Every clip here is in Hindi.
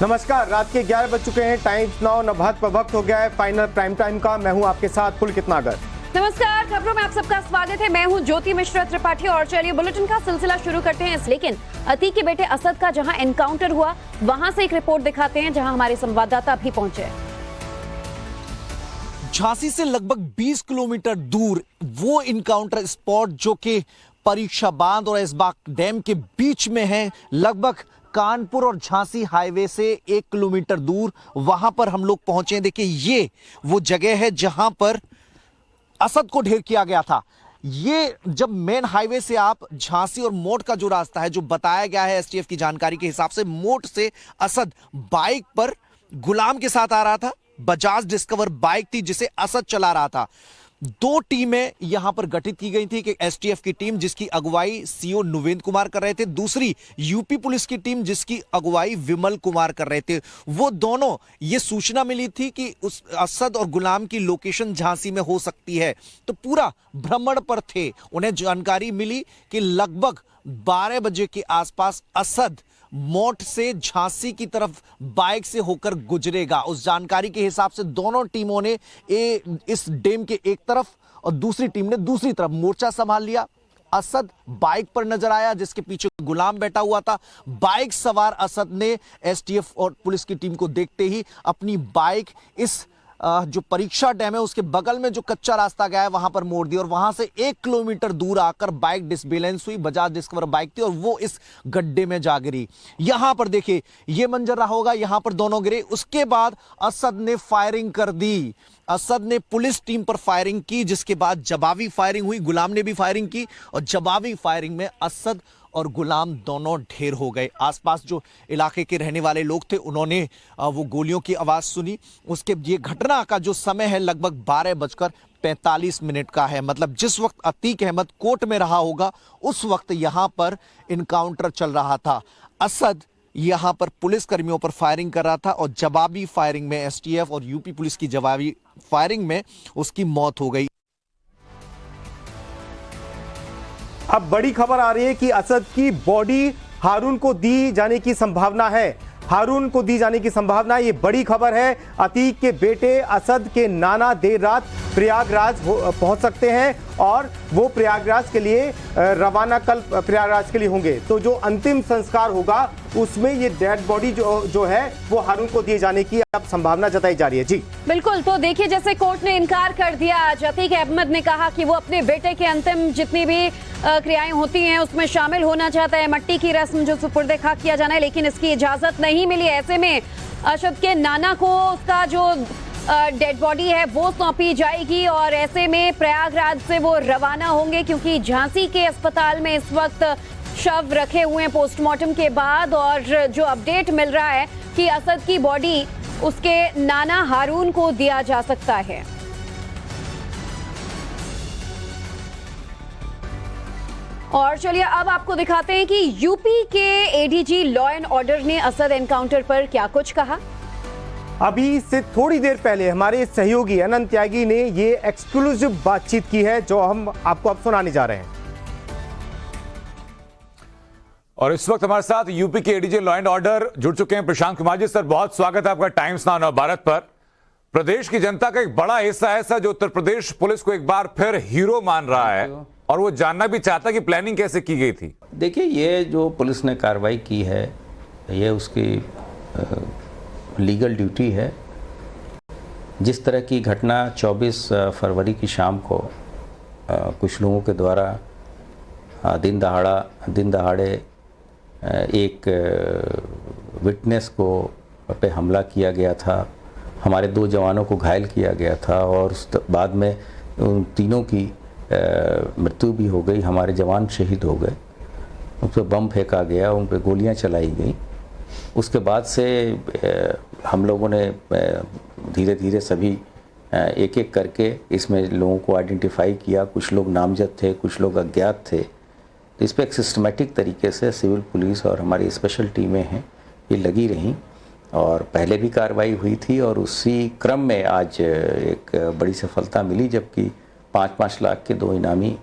नमस्कार, रात के 11 बज चुके हैं। टाइम्स नाउ नभात पर वक्त हो गया है फाइनल प्राइम टाइम का। मैं हूं आपके साथ पुलकित नागर। नमस्कार, खबरों में आप सबका स्वागत है। मैं हूं ज्योति मिश्रा त्रिपाठी और चलिए बुलेटिन का सिलसिला शुरू करते हैं। लेकिन अतीक के बेटे असद का जहां एनकाउंटर हुआ वहां से एक रिपोर्ट दिखाते हैं जहां हमारे संवाददाता भी पहुंचे। झांसी से लगभग 20 किलोमीटर दूर वो इनकाउंटर स्पॉट जो कि परीक्षा बांध और ऐसबाग डैम के बीच में है, लगभग कानपुर और झांसी हाईवे से 1 किलोमीटर दूर, वहां पर हम लोग पहुंचे हैं। देखिए, ये वो जगह है जहां पर असद को ढेर किया गया था। ये जब मेन हाईवे से आप झांसी और मोट का जो रास्ता है, जो बताया गया है एसटीएफ की जानकारी के हिसाब से, मोट से असद बाइक पर गुलाम के साथ आ रहा था। बजाज डिस्कवर बाइक थी जिसे असद चला रहा था। 2 टीमें यहां पर गठित की गई थी कि एसटीएफ की टीम जिसकी अगुवाई सीओ नुवेंद्र कुमार कर रहे थे, दूसरी यूपी पुलिस की टीम जिसकी अगुवाई विमल कुमार कर रहे थे। वो दोनों, ये सूचना मिली थी कि उस असद और गुलाम की लोकेशन झांसी में हो सकती है, तो पूरा भ्रमण पर थे। उन्हें जानकारी मिली कि लगभग 12 बजे के आसपास असद मोट से झांसी की तरफ बाइक से होकर गुजरेगा। उस जानकारी के हिसाब से दोनों टीमों ने इस डैम के एक तरफ और दूसरी टीम ने दूसरी तरफ मोर्चा संभाल लिया। असद बाइक पर नजर आया जिसके पीछे गुलाम बैठा हुआ था। बाइक सवार असद ने एसटीएफ और पुलिस की टीम को देखते ही अपनी बाइक इस जो परीक्षा डैम है उसके बगल में जो कच्चा रास्ता गया है वहां पर मोड़ दी और वहां से 1 किलोमीटर दूर आकर बाइक डिसबैलेंस हुई। बजाज डिस्कवर बाइक थी और वो इस गड्ढे में जा गिरी। यहां पर देखिए, ये मंजर रहा होगा, यहां पर दोनों गिरे। उसके बाद असद ने फायरिंग कर दी। असद ने पुलिस टीम पर फायरिंग की जिसके बाद जवाबी फायरिंग हुई। गुलाम ने भी फायरिंग की और जवाबी फायरिंग में असद और गुलाम दोनों ढेर हो गए। आसपास जो इलाके के रहने वाले लोग थे उन्होंने वो गोलियों की आवाज सुनी। उसके ये घटना का जो समय है लगभग 12:45 का है। मतलब जिस वक्त अतीक अहमद कोर्ट में रहा होगा उस वक्त यहां पर इनकाउंटर चल रहा था। असद यहां पर पुलिस कर्मियों पर फायरिंग कर रहा था और जवाबी फायरिंग में एसटीएफ और यूपी पुलिस की जवाबी फायरिंग में उसकी मौत हो गई। अब बड़ी खबर आ रही है कि असद की बॉडी हारून को दी जाने की संभावना है। हारून को दी जाने की संभावना है, ये बड़ी खबर है। अतीक के बेटे असद के नाना देर रात प्रयागराज पहुंच सकते हैं और वो प्रयागराज के लिए रवाना कल प्रयागराज के लिए होंगे। तो जो अंतिम संस्कार होगा उसमें ये डेड बॉडी जो है वो हारून को दिए जाने की अब संभावना जताई जा रही है। जी बिल्कुल, तो देखिए, जैसे कोर्ट ने इनकार कर दिया। आज अतीक अहमद ने कहा कि वो अपने बेटे के अंतिम जितनी भी क्रियाएं होती हैं उसमें शामिल होना चाहता है। मट्टी की रस्म जो सुपुर्द खाक किया जाना है, लेकिन इसकी इजाजत नहीं मिली। ऐसे में असद के नाना को उसका जो डेड बॉडी है वो सौंपी जाएगी और ऐसे में प्रयागराज से वो रवाना होंगे क्योंकि झांसी के अस्पताल में इस वक्त शव रखे हुए हैं पोस्टमार्टम के बाद। और जो अपडेट मिल रहा है कि असद की बॉडी उसके नाना हारून को दिया जा सकता है। और चलिए अब आपको दिखाते हैं कि यूपी के एडीजी लॉ एंड ऑर्डर ने असद एनकाउंटर पर क्या कुछ कहा। अभी से थोड़ी देर पहले हमारे सहयोगी अनंत त्यागी ने ये एक्सक्लूसिव बातचीत की है जो हम आपको अब सुनाने जा रहे हैं। और इस वक्त हमारे साथ यूपी के एडीजी लॉ एंड ऑर्डर जुड़ चुके हैं प्रशांत कुमार जी। सर, बहुत स्वागत है आपका टाइम्स नाउ नवभारत पर। प्रदेश की जनता का एक बड़ा हिस्सा है सर जो उत्तर प्रदेश पुलिस को एक बार फिर हीरो मान रहा है और वो जानना भी चाहता कि प्लानिंग कैसे की गई थी। देखिए, ये जो पुलिस ने कार्रवाई की है ये उसकी लीगल ड्यूटी है। जिस तरह की घटना 24 फरवरी की शाम को कुछ लोगों के द्वारा दिन दहाड़े एक विटनेस को पे हमला किया गया था, हमारे 2 जवानों को घायल किया गया था और बाद में उन तीनों की मृत्यु भी हो गई। हमारे जवान शहीद हो गए, उन पर बम फेंका गया, उन पर गोलियां चलाई गई। उसके बाद से हम लोगों ने धीरे धीरे सभी एक एक करके इसमें लोगों को आइडेंटिफाई किया। कुछ लोग नामजद थे, कुछ लोग अज्ञात थे। तो इस पर एक सिस्टमेटिक तरीके से सिविल पुलिस और हमारी स्पेशल टीमें हैं ये लगी रहीं और पहले भी कार्रवाई हुई थी और उसी क्रम में आज एक बड़ी सफलता मिली जबकि 5-5 लाख के 2 इनामी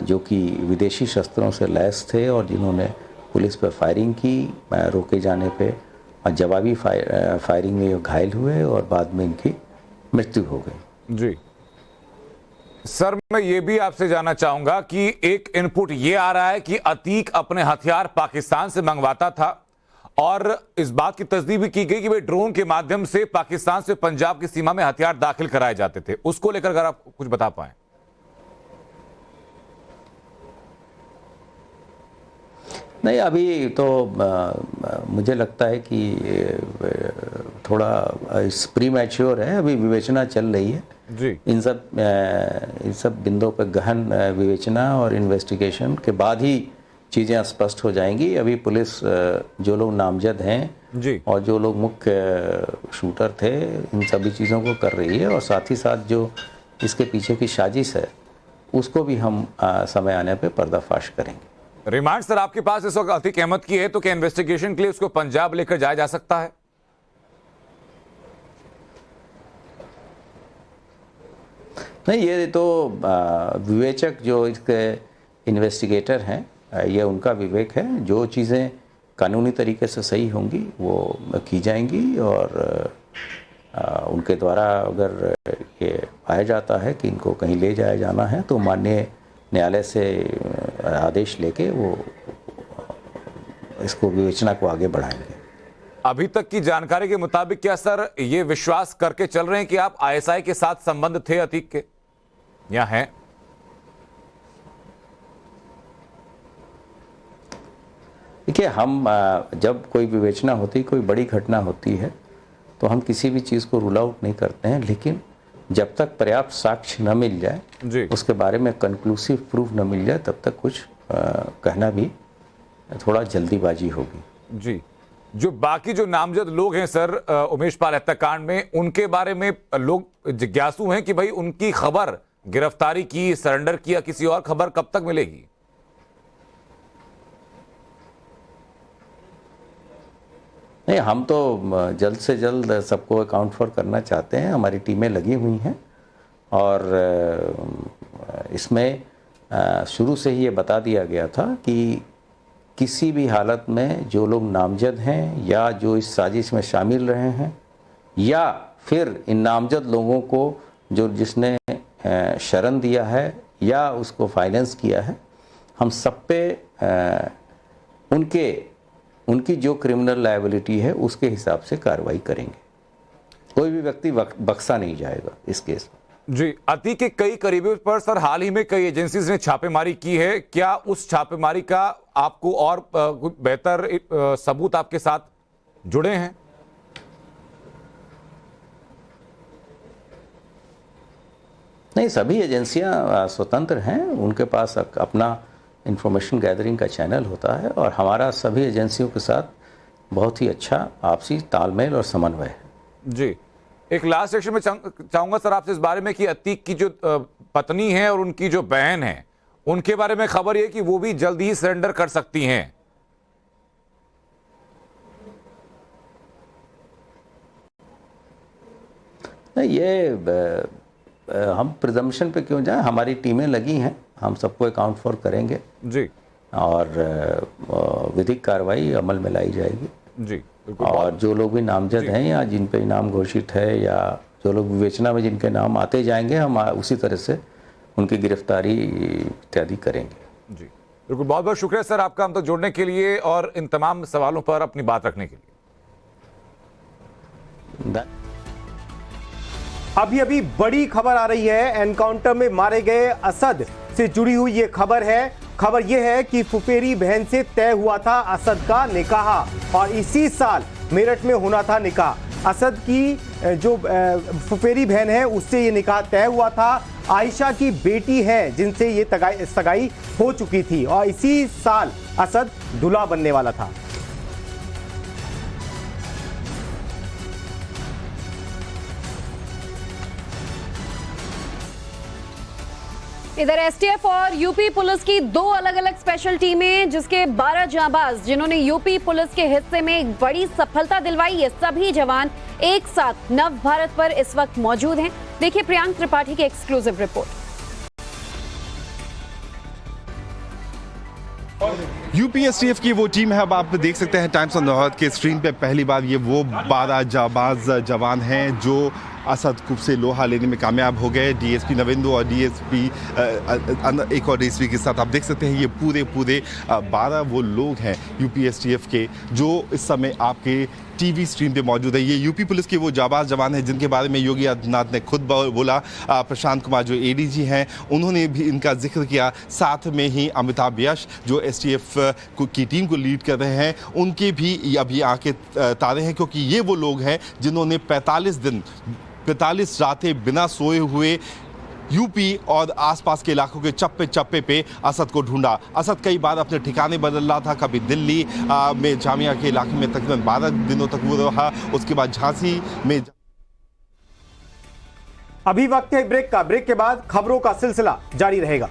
जो कि विदेशी शस्त्रों से लैस थे और जिन्होंने पुलिस पर फायरिंग की रोके जाने पे और जवाबी फायरिंग में ये घायल हुए और बाद में इनकी मृत्यु हो गई। जी सर, मैं ये भी आपसे जानना चाहूंगा कि एक इनपुट ये आ रहा है कि अतीक अपने हथियार पाकिस्तान से मंगवाता था और इस बात की तस्दीक भी की गई कि वे ड्रोन के माध्यम से पाकिस्तान से पंजाब की सीमा में हथियार दाखिल कराए जाते थे। उसको लेकर अगर आप कुछ बता पाएं। नहीं, अभी तो मुझे लगता है कि थोड़ा प्री मैच्योर है, अभी विवेचना चल रही है जी। इन सब बिंदुओं पर गहन विवेचना और इन्वेस्टिगेशन के बाद ही चीज़ें स्पष्ट हो जाएंगी। अभी पुलिस जो लोग नामजद हैं जी और जो लोग मुख्य शूटर थे, इन सभी चीज़ों को कर रही है और साथ ही साथ जो इसके पीछे की साजिश है उसको भी हम समय आने पे पर्दाफाश करेंगे। रिमांड सर आपके पास इस वक्त अतीक अहमद की है, तो क्या इन्वेस्टिगेशन के लिए उसको पंजाब लेकर जाया जा सकता है? नहीं, ये तो विवेचक जो इसके इन्वेस्टिगेटर हैं, ये उनका विवेक है। जो चीज़ें कानूनी तरीके से सही होंगी वो की जाएंगी और उनके द्वारा अगर ये पाया जाता है कि इनको कहीं ले जाया जाना है तो माननीय न्यायालय से आदेश लेके वो इसको विवेचना को आगे बढ़ाएंगे। अभी तक की जानकारी के मुताबिक क्या सर ये विश्वास करके चल रहे हैं कि आप आईएसआई के साथ संबंध थे अतीक के या हैं? देखिए, हम जब कोई विवेचना होती, कोई बड़ी घटना होती है तो हम किसी भी चीज़ को रूल आउट नहीं करते हैं, लेकिन जब तक पर्याप्त साक्ष्य न मिल जाए जी। उसके बारे में कंक्लूसिव प्रूफ न मिल जाए तब तक कुछ कहना भी थोड़ा जल्दीबाजी होगी। जी, जो बाकी जो नामजद लोग हैं सर उमेश पाल हत्याकांड में, उनके बारे में लोग जिज्ञासु हैं कि भाई उनकी खबर गिरफ्तारी की, सरेंडर किया, किसी और खबर कब तक मिलेगी? नहीं, हम तो जल्द से जल्द सबको अकाउंट फॉर करना चाहते हैं। हमारी टीमें लगी हुई हैं और इसमें शुरू से ही ये बता दिया गया था कि किसी भी हालत में जो लोग नामजद हैं या जो इस साजिश में शामिल रहे हैं या फिर इन नामजद लोगों को जिसने शरण दिया है या उसको फाइनेंस किया है, हम सब पे उनकी जो क्रिमिनल लायबिलिटी है उसके हिसाब से कार्रवाई करेंगे। कोई भी व्यक्ति बख्शा नहीं जाएगा इस केस में। जी, अतीक के कई करीबियों पर सर हाल ही में कई एजेंसीज ने छापेमारी की है। क्या उस छापेमारी का आपको और कुछ बेहतर सबूत आपके साथ जुड़े हैं? नहीं, सभी एजेंसियां स्वतंत्र हैं, उनके पास अपना इंफॉर्मेशन गैदरिंग का चैनल होता है और हमारा सभी एजेंसियों के साथ बहुत ही अच्छा आपसी तालमेल और समन्वय है। जी, एक लास्ट सेक्शन में चाहूंगा सर आपसे इस बारे में कि अतीक की जो पत्नी है और उनकी जो बहन है, उनके बारे में खबर है कि वो भी जल्दी ही सरेंडर कर सकती हैं। नहीं, ये हम प्रिजम्पशन पे क्यों जाएं, हमारी टीमें लगी हैं, हम सबको अकाउंट फॉर करेंगे जी और विधिक कार्रवाई अमल में लाई जाएगी। जी, और जो लोग भी नामजद हैं या जिन पे इनाम घोषित है या जो लोग विवेचना में जिनके नाम आते जाएंगे, हम उसी तरह से उनकी गिरफ्तारी इत्यादि करेंगे। जी बिल्कुल, बहुत बहुत शुक्रिया सर आपका हम तक जुड़ने के लिए और इन तमाम सवालों पर अपनी बात रखने के लिए। अभी अभी बड़ी खबर आ रही है, एनकाउंटर में मारे गए असद से जुड़ी हुई ये खबर है। खबर यह है कि फुफेरी बहन से तय हुआ था असद का निकाह और इसी साल मेरठ में होना था निकाह। असद की जो फुफेरी बहन है उससे ये निकाह तय हुआ था। आयशा की बेटी है जिनसे ये सगाई हो चुकी थी और इसी साल असद दूल्हा बनने वाला था। इधर एसटीएफ और यूपी पुलिस की दो अलग अलग स्पेशल टीमें, जिसके 12 जांबाज जिन्होंने यूपी पुलिस के हिस्से में एक बड़ी सफलता दिलवाई, ये सभी जवान एक साथ नव भारत पर इस वक्त मौजूद हैं। देखिए प्रियांक त्रिपाठी की एक्सक्लूसिव रिपोर्ट। यूपीएसटीएफ की वो टीम है, अब आप देख सकते हैं टाइम्स ऑफ लाहौर के स्क्रीन पे पहली बार ये वो 12 जाबाज जवान हैं जो असद कुप से लोहा लेने में कामयाब हो गए। डीएसपी नविंदु और डीएसपी एक और डीएसपी के साथ आप देख सकते हैं ये पूरे 12 वो लोग हैं यूपीएसटीएफ के जो इस समय आपके टीवी स्क्रीन पे मौजूद है। ये यूपी पुलिस के वो जाबाज जवान हैं जिनके बारे में योगी आदित्यनाथ ने खुद बोला। प्रशांत कुमार जो एडीजी हैं उन्होंने भी इनका जिक्र किया, साथ में ही अमिताभ यश जो एसटीएफ की टीम को लीड कर रहे हैं उनके भी अभी आंखें तारे हैं, क्योंकि ये वो लोग हैं जिन्होंने 45 रातें बिना सोए हुए यूपी और आसपास के इलाकों के चप्पे चप्पे पे असद को ढूंढा। असद कई बार अपने ठिकाने बदल रहा था, कभी दिल्ली में जामिया के इलाके में तकरीबन 12 दिनों तक वो रहा, उसके बाद झांसी में। अभी वक्त है ब्रेक का। ब्रेक के बाद खबरों का सिलसिला जारी रहेगा।